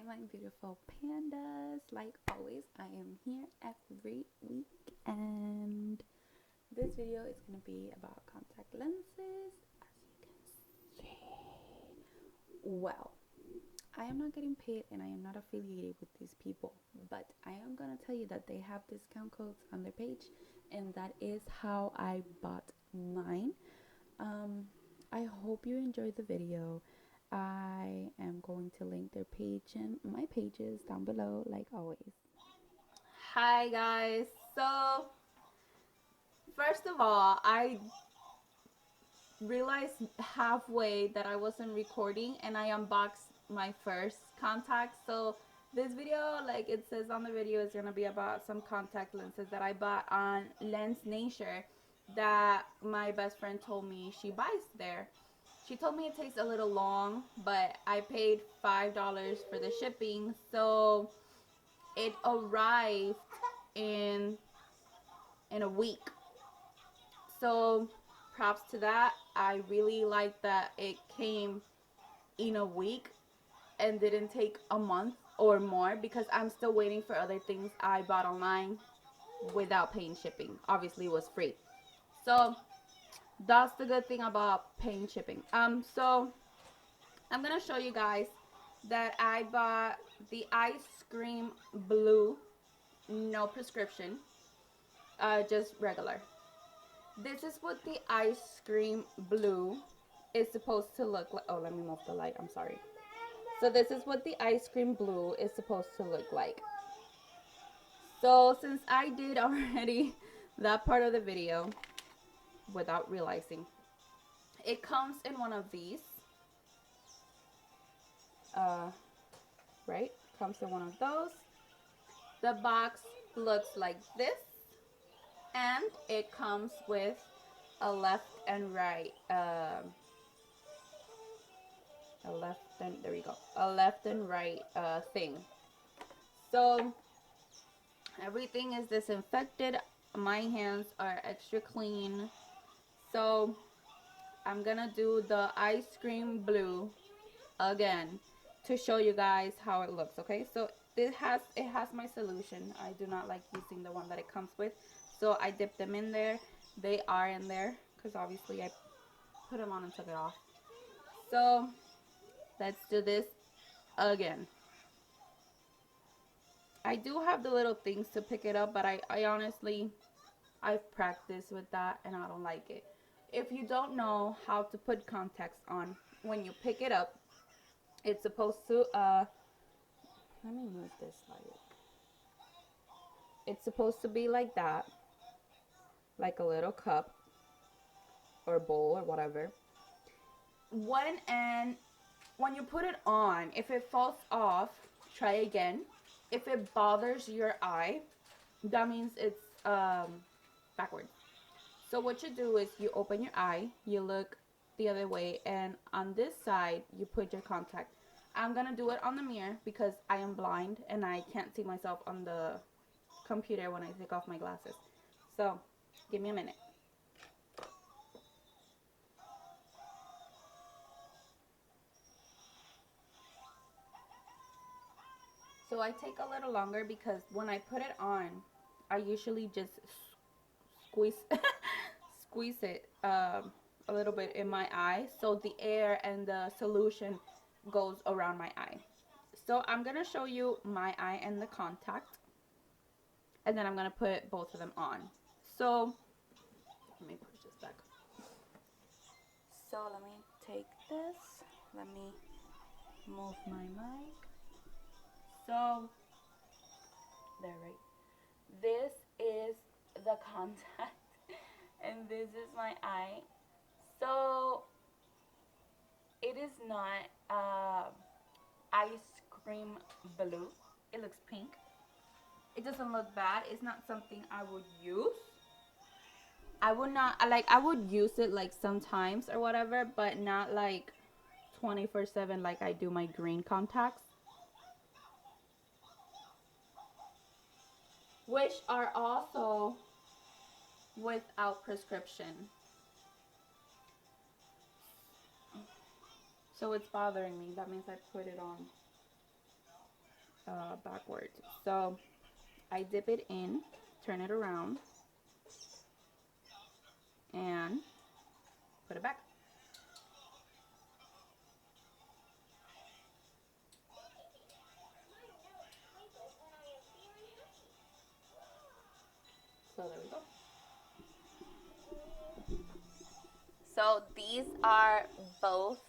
Hi, my beautiful pandas. Like always, I am here every week, and this video is going to be about contact lenses. As you can see, well, I am not getting paid and I am not affiliated with these people, but I am going to tell you that they have discount codes on their page, and that is how I bought mine. Um, I hope you enjoyed the video. I am going to link their page and my pages down below, like always. Hi, guys. So, first of all, I realized halfway that I wasn't recording and I unboxed my first contact. So, this video, like it says on the video, is gonna be about some contact lenses that I bought on Lens Nature that my best friend told me she buys there. She told me it takes a little long, but I paid $5 for the shipping, so it arrived in in a week. So props to that. I really like that it came in a week and didn't take a month or more, because I'm still waiting for other things I bought online without paying shipping. Obviously it was free. So that's the good thing about paying shipping. So I'm gonna show you guys that I bought the ice cream blue, no prescription, just regular. This is what the ice cream blue is supposed to look like. Oh, let me move the light. I'm sorry. So this is what the ice cream blue is supposed to look like. So since I did already that part of the video without realizing, it comes in one of these. Uh, right? Comes in one of those. The box looks like this, and it comes with a left and right, a left and there we go, a left and right thing. So everything is disinfected. My hands are extra clean. So I'm gonna do the ice cream blue again to show you guys how it looks. Okay, so it has my solution. I do not like using the one that it comes with, so I dip them in there. They are in there because obviously I put them on and took it off. So let's do this again. I do have the little things to pick it up, but I honestly, I've practiced with that and I don't like it. If you don't know how to put contacts on, when you pick it up, it's supposed to let me move this light. It's supposed to be like that, like a little cup or bowl or whatever. When you put it on, if it falls off, try again. If it bothers your eye, that means it's backwards. So what you do is you open your eye, you look the other way, and on this side you put your contact. I'm gonna do it on the mirror because I am blind and I can't see myself on the computer when I take off my glasses. So give me a minute. So I take a little longer because when I put it on, I usually just squeeze squeeze it a little bit in my eye so the air and the solution goes around my eye. So I'm gonna show you my eye and the contact, and then I'm gonna put both of them on. So let me push this back. So let me take this. Let me move my mic. So there, right? This is the contact, and this is my eye. So it is not ice cream blue. It looks pink. It doesn't look bad. It's not something I would use. I would not like. I would use it like sometimes or whatever, but not like 24/7 like I do my green contacts, which are also without prescription. So it's bothering me. That means I put it on. backwards. So I dip it in, turn it around, and put it back. So there we go. So these are both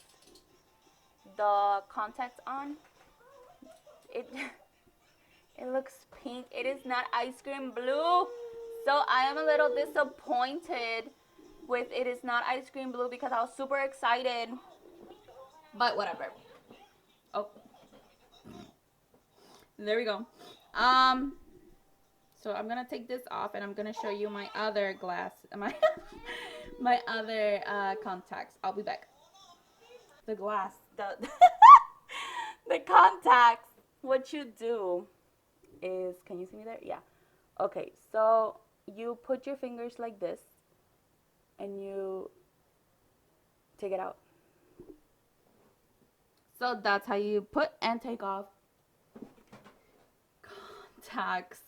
the contacts on. It it looks pink. It is not ice cream blue. So I am a little disappointed with it is not ice cream blue because I was super excited. But whatever. Oh. There we go. So I'm gonna take this off and I'm gonna show you my other glass, my other contacts. I'll be back. The glass, the the contacts. What you do is, can you see me there? Yeah. Okay, so you put your fingers like this and you take it out. So that's how you put and take off contacts.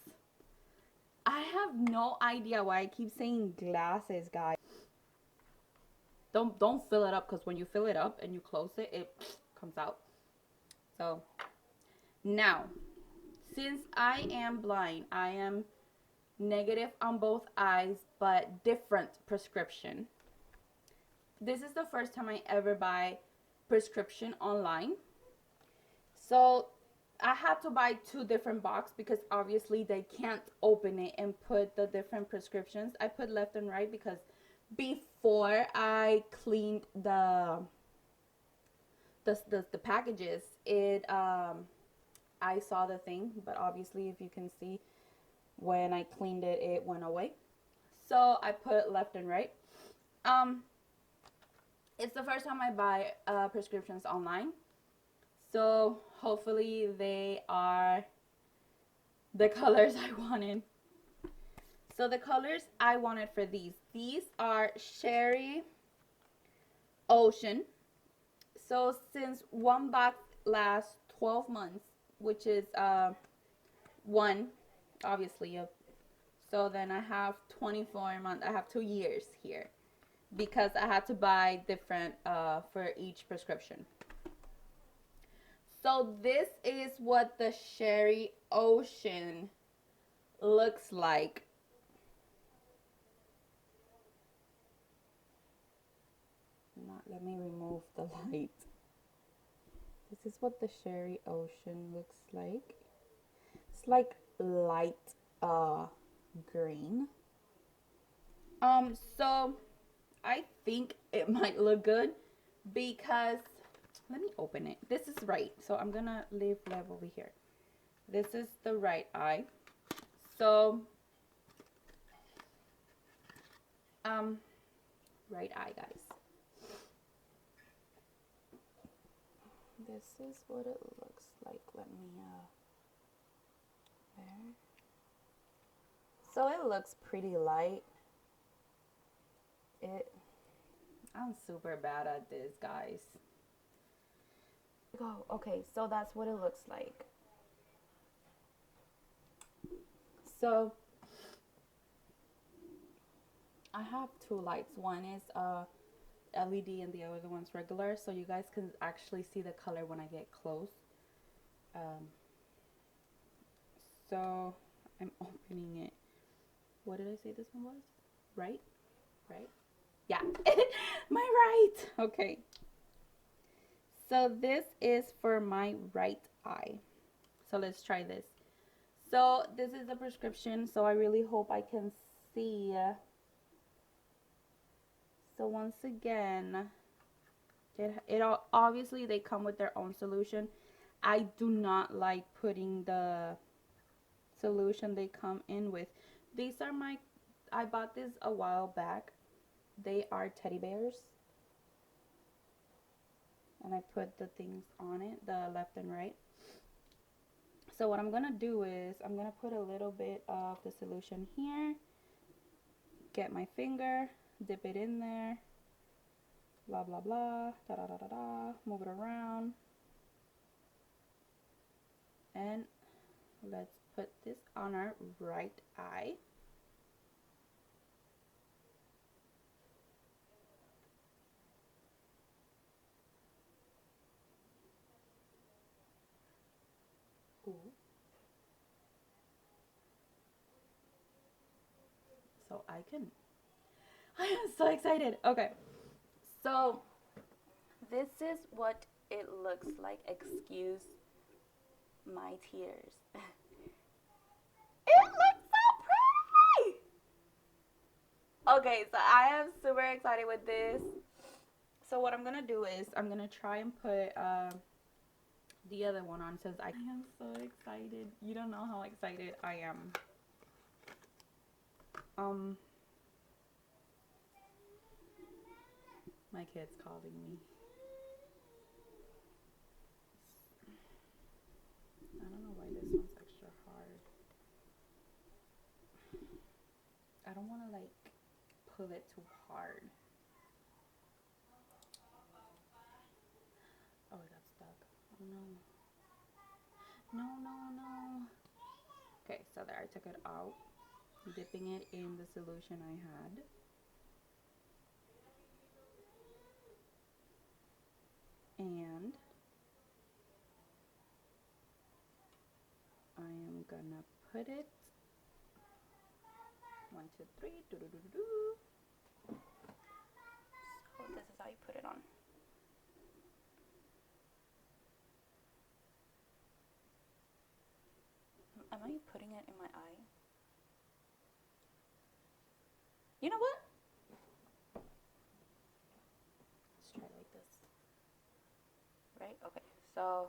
I have no idea why I keep saying glasses, guys. Don't fill it up, because when you fill it up and you close it, it comes out. So now, since I am blind, I am negative on both eyes, but different prescription. This is the first time I ever buy prescription online. So I had to buy 2 different boxes because obviously they can't open it and put the different prescriptions. I put left and right because before I cleaned the packages, I saw the thing, but obviously if you can see, when I cleaned it, it went away. So I put left and right. It's the first time I buy prescriptions online. So hopefully they are the colors I wanted. So the colors I wanted for these are Cherry Ocean. So since one box lasts 12 months, which is one, obviously, so then I have 24 months. I have 2 years here because I had to buy different for each prescription. So this is what the Cherry Ocean looks like. Let me remove the light. This is what the Cherry Ocean looks like. It's like light green. So I think it might look good because, let me open it. This is right. So I'm gonna leave left over here. This is the right eye. So right eye, guys. This is what it looks like. Let me there. So it looks pretty light. I'm super bad at this, guys. Go. Okay, so that's what it looks like. So I have 2 lights. One is LED and the other one's regular, so you guys can actually see the color when I get close. So I'm opening it. What did I say this one was? Right? Yeah. My right. Okay. So this is for my right eye. So let's try this. So this is the prescription. So I really hope I can see. So once again, it all, obviously they come with their own solution. I do not like putting the solution they come in with. These are I bought this a while back. They are teddy bears. And I put the things on it, the left and right. So what I'm going to do is I'm going to put a little bit of the solution here. Get my finger, dip it in there. Blah, blah, blah. Da, da, da, da, da. Move it around. And let's put this on our right eye. Ooh. So I am so excited. Okay, so this is what it looks like. Excuse my tears. It looks so pretty. Okay, so I am super excited with this. So what I'm gonna do is I'm gonna try and put the other one on, since I am so excited. You don't know how excited I am. My kid's calling me. I don't know why this one's extra hard. I don't want to like pull it too hard. Oh, it got stuck. Oh no. No, no, no. Okay, so there, I took it out, dipping it in the solution I had. And I am gonna put it, 1, 2, 3, do do do do do. So this is how you put it on. Am I putting it in my eye? You know what? Let's try like this. Right? Okay. So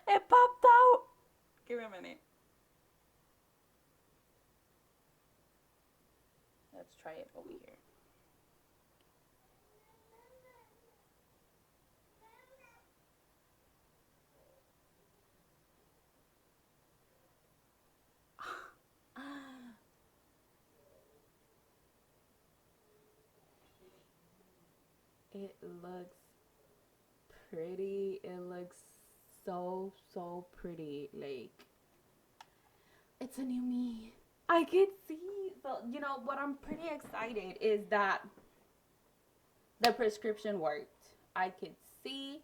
it popped out. Give me a minute. Let's try it over here. It looks pretty. It looks so pretty. Like, it's a new me. I could see. So, you know, what I'm pretty excited is that the prescription worked. I could see.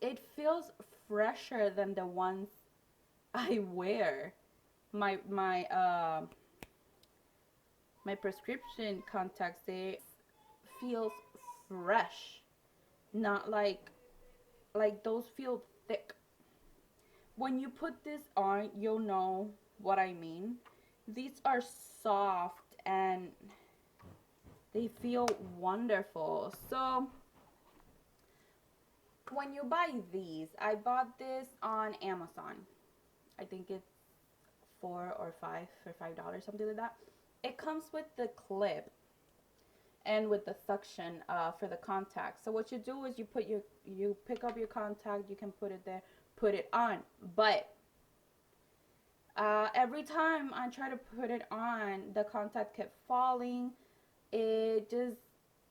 It feels fresher than the ones I wear. My prescription contacts, it feels fresh, not like those feel thick. When you put this on, you'll know what I mean. These are soft and they feel wonderful. So when you buy these, I bought this on Amazon. I think it's 4 or 5 for $5, something like that. It comes with the clip and with the suction for the contact. So what you do is you pick up your contact, you can put it there, put it on. But every time I try to put it on, the contact kept falling. It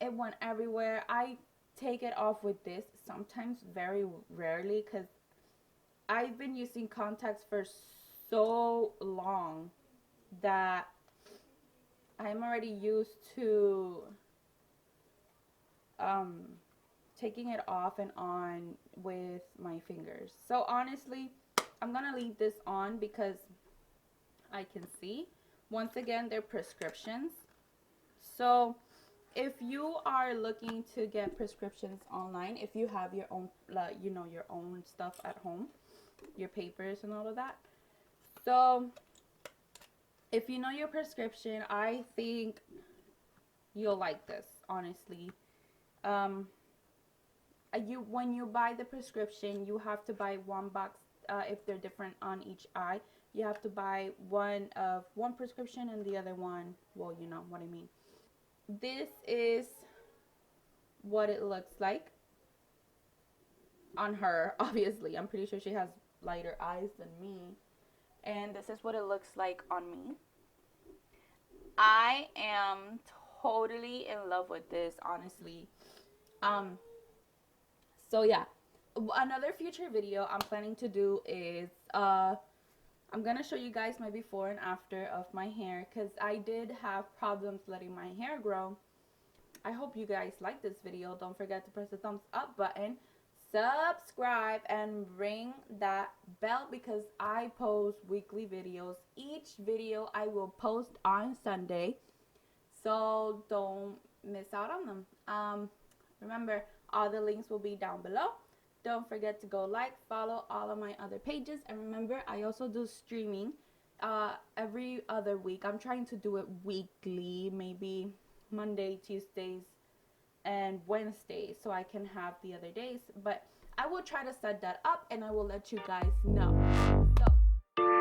went everywhere. I take it off with this sometimes, very rarely, because I've been using contacts for so long that I'm already used to taking it off and on with my fingers. So honestly, I'm gonna leave this on because I can see. Once again, they're prescriptions. So if you are looking to get prescriptions online, if you have your own, you know, your own stuff at home, your papers and all of that. So if you know your prescription, I think you'll like this, honestly. When you buy the prescription, you have to buy one box. If they're different on each eye, you have to buy one prescription and the other one, well, you know what I mean. This is what it looks like on her. Obviously, I'm pretty sure she has lighter eyes than me, and this is what it looks like on me. I am totally in love with this, honestly. Um, so yeah, another future video I'm planning to do is I'm gonna show you guys my before and after of my hair, because I did have problems letting my hair grow. I hope you guys like this video. Don't forget to press the thumbs up button, subscribe, and ring that bell, because I post weekly videos. Each video I will post on Sunday, so don't miss out on them. Remember, all the links will be down below. Don't forget to go like, follow all of my other pages, and remember, I also do streaming every other week. I'm trying to do it weekly, maybe Monday, Tuesdays, and Wednesdays, so I can have the other days. But I will try to set that up, and I will let you guys know. So